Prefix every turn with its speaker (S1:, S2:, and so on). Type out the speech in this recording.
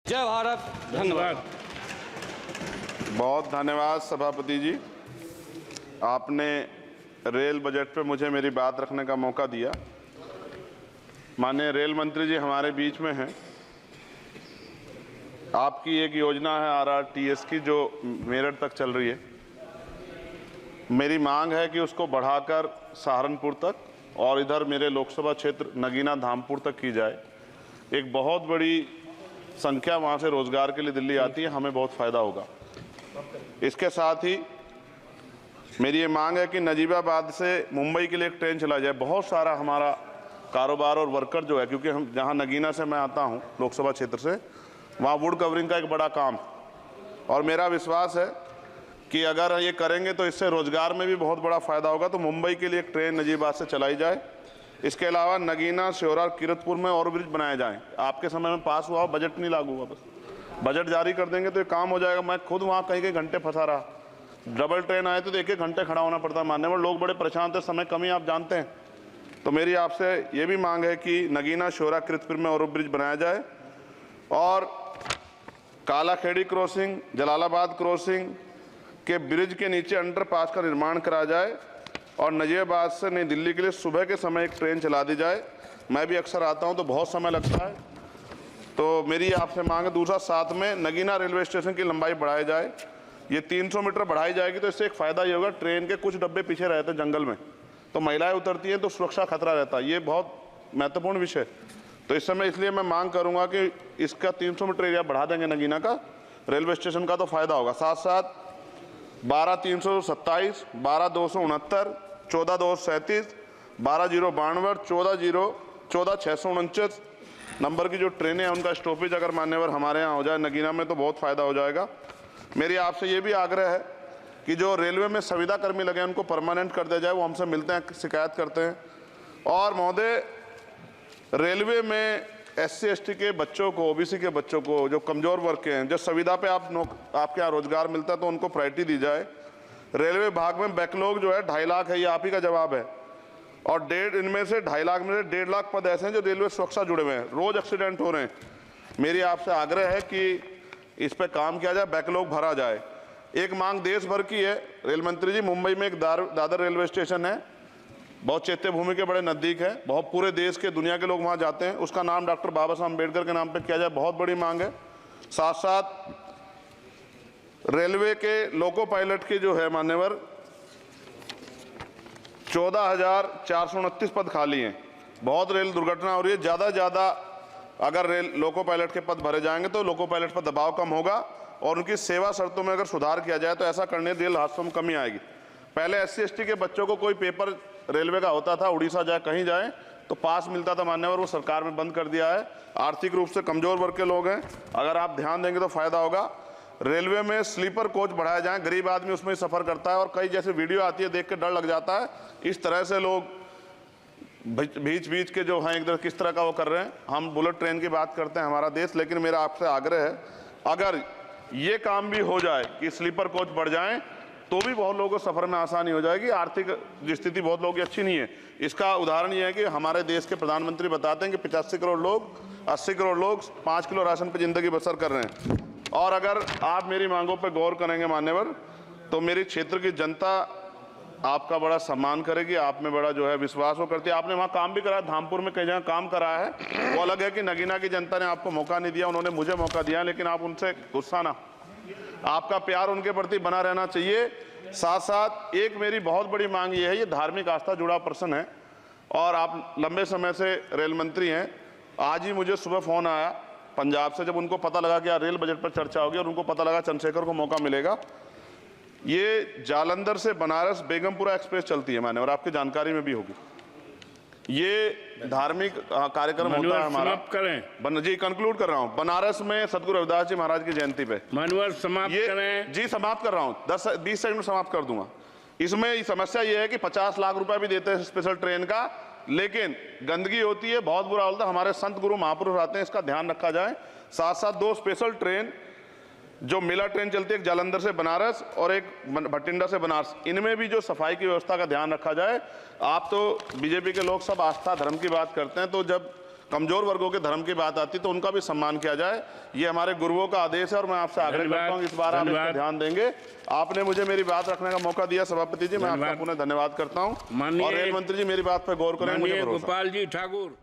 S1: जय भारत। धन्यवाद।
S2: बहुत धन्यवाद सभापति जी, आपने रेल बजट पे मुझे मेरी बात रखने का मौका दिया। माननीय रेल मंत्री जी हमारे बीच में हैं। आपकी एक योजना है RRTS की जो मेरठ तक चल रही है। मेरी मांग है कि उसको बढ़ाकर सहारनपुर तक और इधर मेरे लोकसभा क्षेत्र नगीना धामपुर तक की जाए। एक बहुत बड़ी संख्या वहाँ से रोजगार के लिए दिल्ली आती है, हमें बहुत फ़ायदा होगा। इसके साथ ही मेरी ये मांग है कि नजीबाबाद से मुंबई के लिए एक ट्रेन चला जाए। बहुत सारा हमारा कारोबार और वर्कर जो है, क्योंकि हम जहाँ नगीना से मैं आता हूँ लोकसभा क्षेत्र से, वहाँ वुड कवरिंग का एक बड़ा काम, और मेरा विश्वास है कि अगर ये करेंगे तो इससे रोजगार में भी बहुत बड़ा फ़ायदा होगा। तो मुंबई के लिए एक ट्रेन नजीबाबाद से चलाई जाए। इसके अलावा नगीना, श्योरा, किरतपुर में और ब्रिज बनाए जाएँ। आपके समय में पास हुआ, बजट नहीं लागू हुआ, बस बजट जारी कर देंगे तो ये काम हो जाएगा। मैं खुद वहाँ कई घंटे फंसा रहा। डबल ट्रेन आए तो 1-1 घंटे खड़ा होना पड़ता है। मानने में लोग बड़े परेशान थे, समय कमी आप जानते हैं। तो मेरी आपसे ये भी मांग है कि नगीना, श्योरा, किरतपुर में और ब्रिज बनाया जाए और कालाखेड़ी क्रॉसिंग, जलालाबाद क्रॉसिंग के ब्रिज के नीचे अंडरपास का निर्माण करा जाए और नजीबाबाद से नई दिल्ली के लिए सुबह के समय एक ट्रेन चला दी जाए। मैं भी अक्सर आता हूं तो बहुत समय लगता है, तो मेरी आपसे मांग है। दूसरा, साथ में नगीना रेलवे स्टेशन की लंबाई बढ़ाई जाए। ये 300 मीटर बढ़ाई जाएगी तो इससे एक फ़ायदा ये होगा, ट्रेन के कुछ डब्बे पीछे रहते हैं जंगल में, तो महिलाएं उतरती हैं तो सुरक्षा खतरा रहता है। ये बहुत महत्वपूर्ण विषय। तो इस समय इसलिए मैं मांग करूँगा कि इसका 300 मीटर एरिया बढ़ा देंगे नगीना का रेलवे स्टेशन का, तो फ़ायदा होगा। साथ साथ 12-327, 12-269, 14-237, 12-092, 14-649 नंबर की जो ट्रेनें हैं उनका स्टॉपेज अगर मान्यवर हमारे यहाँ हो जाए नगीना में तो बहुत फ़ायदा हो जाएगा। मेरी आपसे ये भी आग्रह है कि जो रेलवे में संविदा कर्मी लगे हैं उनको परमानेंट कर दिया जाए। वो हमसे मिलते हैं, शिकायत करते हैं। और महोदय, रेलवे में SC/ST के बच्चों को, OBC के बच्चों को, जो कमज़ोर वर्ग के हैं, जो संविदा पे आपके यहाँ रोजगार मिलता है तो उनको प्रायोरिटी दी जाए। रेलवे विभाग में बैकलॉग जो है 2.5 लाख है, ये आप ही का जवाब है। और इनमें से 2.5 लाख में से 1.5 लाख पद ऐसे हैं जो रेलवे सुरक्षा जुड़े हुए हैं। रोज एक्सीडेंट हो रहे हैं। मेरी आपसे आग्रह है कि इस पे काम किया जाए, बैकलॉग भरा जाए। एक मांग देश भर की है रेल मंत्री जी, मुंबई में एक दादर रेलवे स्टेशन है, बहुत चैत्य भूमि के बड़े नज़दीक है, बहुत पूरे देश के, दुनिया के लोग वहाँ जाते हैं। उसका नाम डॉक्टर बाबा साहब अम्बेडकर के नाम पे किया जाए, बहुत बड़ी मांग है। साथ साथ रेलवे के लोको पायलट के जो है मान्यवर 14,429 पद खाली हैं। बहुत रेल दुर्घटना हो रही है। ज़्यादा से ज़्यादा अगर रेल लोको पायलट के पद भरे जाएंगे तो लोको पायलट पर दबाव कम होगा और उनकी सेवा शर्तों में अगर सुधार किया जाए तो ऐसा करने रेल हादसों में कमी आएगी। पहले SC/ST के बच्चों को कोई पेपर रेलवे का होता था, उड़ीसा जाए कहीं जाए तो पास मिलता था मान्यवर, वो सरकार ने बंद कर दिया है। आर्थिक रूप से कमज़ोर वर्ग के लोग हैं, अगर आप ध्यान देंगे तो फ़ायदा होगा। रेलवे में स्लीपर कोच बढ़ाया जाए, गरीब आदमी उसमें सफ़र करता है और कई जैसे वीडियो आती है देख के डर लग जाता है। इस तरह से लोग बीच के जो हैं इधर किस तरह का वो कर रहे हैं। हम बुलेट ट्रेन की बात करते हैं हमारा देश, लेकिन मेरा आपसे आग्रह है अगर ये काम भी हो जाए कि स्लीपर कोच बढ़ जाएं तो भी बहुत लोगों को सफ़र में आसानी हो जाएगी। आर्थिक स्थिति बहुत लोगों की अच्छी नहीं है। इसका उदाहरण ये है कि हमारे देश के प्रधानमंत्री बताते हैं कि 85 करोड़ लोग, 80 करोड़ लोग 5 किलो राशन पर ज़िंदगी बसर कर रहे हैं। और अगर आप मेरी मांगों पर गौर करेंगे मान्यवर तो मेरी क्षेत्र की जनता आपका बड़ा सम्मान करेगी, आप में बड़ा जो है विश्वास वो करती है। आपने वहाँ काम भी कराया, धामपुर में कई जगह काम कराया है। वो अलग है कि नगीना की जनता ने आपको मौका नहीं दिया, उन्होंने मुझे मौका दिया, लेकिन आप उनसे गुस्सा ना, आपका प्यार उनके प्रति बना रहना चाहिए। साथ साथ एक मेरी बहुत बड़ी मांग ये है, ये धार्मिक आस्था जुड़ा प्रश्न है और आप लंबे समय से रेल मंत्री हैं। आज ही मुझे सुबह फ़ोन आया पंजाब से, जब उनको पता लगा कि यार रेल बजट पर चर्चा होगी और उनको पता लगा चंद्रशेखर को मौका मिलेगा। ये जालंधर से बनारस बेगमपुरा एक्सप्रेस चलती है मान्यवर, आपकी जानकारी में भी होगी। ये धार्मिक कार्यक्रम होता है हमारा। करें जी, कंक्लूड कर रहा हूँ। बनारस में सदगुरु रविदास जी महाराज की जयंती पे मानवर समाप्त करें जी। समाप्त कर रहा हूँ, 10-20 सेकंड में समाप्त कर दूंगा। इसमें समस्या ये है कि 50 लाख रुपए भी देते हैं स्पेशल ट्रेन का, लेकिन गंदगी होती है, बहुत बुरा होता है। हमारे संत गुरु महापुरुष आते हैं, इसका ध्यान रखा जाए। साथ साथ 2 स्पेशल ट्रेन जो मेला ट्रेन चलती है, एक जालंधर से बनारस और एक भटिंडा से बनारस, इनमें भी जो सफाई की व्यवस्था का ध्यान रखा जाए। आप तो बीजेपी के लोग सब आस्था धर्म की बात करते हैं, तो जब कमजोर वर्गों के धर्म की बात आती तो उनका भी सम्मान किया जाए। ये हमारे गुरुओं का आदेश है और मैं आपसे आग्रह करता हूँ इस बार आप इस पर ध्यान देंगे। आपने मुझे मेरी बात रखने का मौका दिया सभापति जी, मैं आपका पुनः धन्यवाद करता हूँ। और रेल मंत्री जी मेरी बात पर गौर करें, मुझे भरोसा है।
S1: गोपाल जी ठाकुर।